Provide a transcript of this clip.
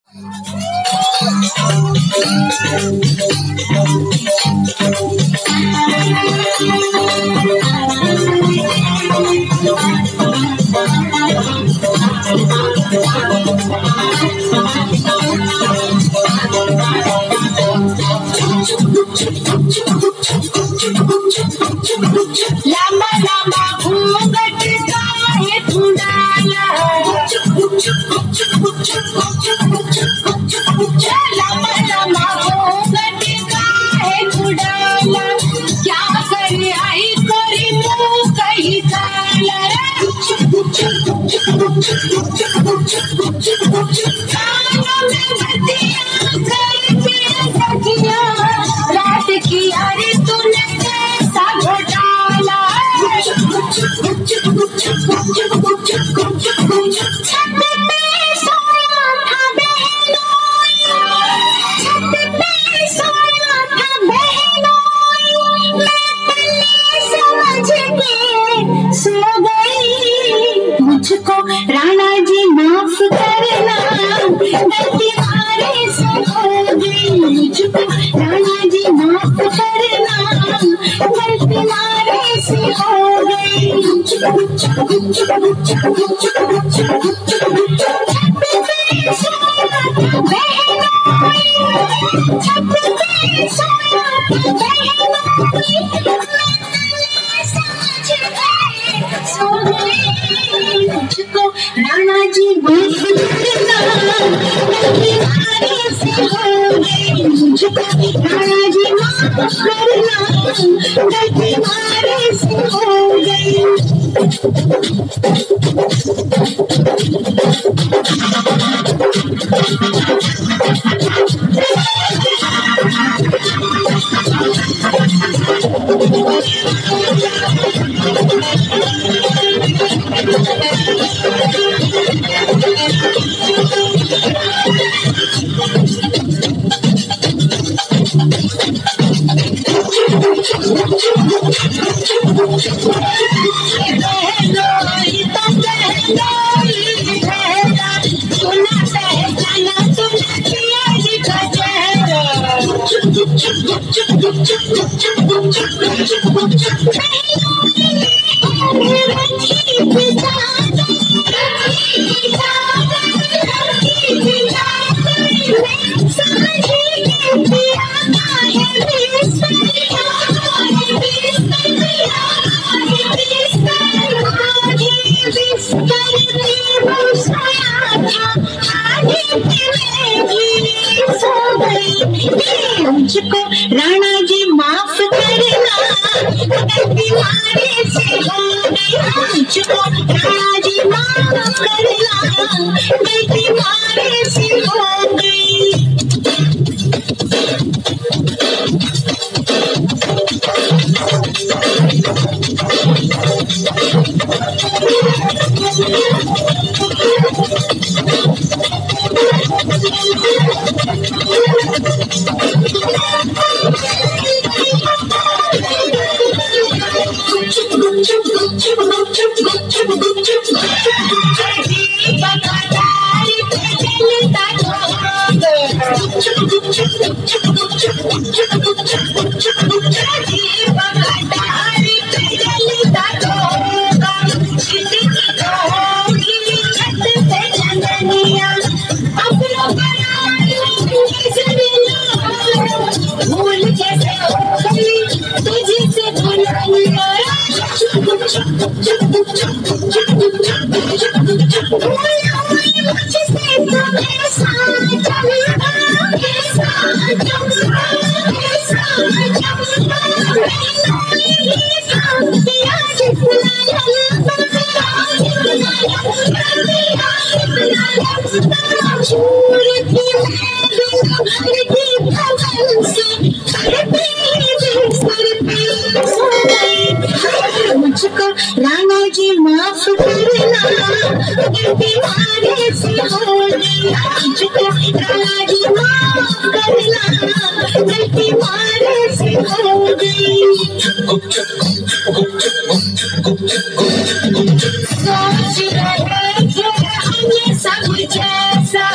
लंबा लंबा घूंघट काहे ढूंढाला, लंबा लंबा घूंघट काहे ढूंढाला, क्या करे आई कोरी मुँह कहीं काला रे, कानों में बत्तियां करके सखियां, रात की यारी तूने कैसा घोटाला, छत पे सोया था बहनोई, छत पे सोया था बहनोई, मैं पल्ले समझ के सो गई, मुझको राणा जी माफ करना, गलती मारे से हो गई, मुझको राणा जी माफ करना, गलती मारे से हो गई, छत पे सोया था बहनोई, छत पे सोया था बहनोई, मैं समझ गई सो गई, मुझको राणा जी माफ करना, गलती मारे से हो गई, मुझको राणा जी माफ करना, गलती मारे से हो गई। बहनोई तो बहनोई बहना, सुना पहचाना तूने पिया जी का चेहरा, बहनोई रखी बिचारा, रखी बिचारा, मैं समझी के पिया है बिस्तर, मुझको राणा जी माफ करना, गलती मारे से हो गई, मुझको राणा जी माफ करना, गलती मारे से हो गई। भूल कैसे हो गई तुझे से भुलाइया, मुझसे तुम्हें मुझको राणा जी माफ करना, गलती मारे से हो गई, मुझको राणा जी माफ करना, गलती मारे से हो गई। सोच रहे थे हम सब जैसा,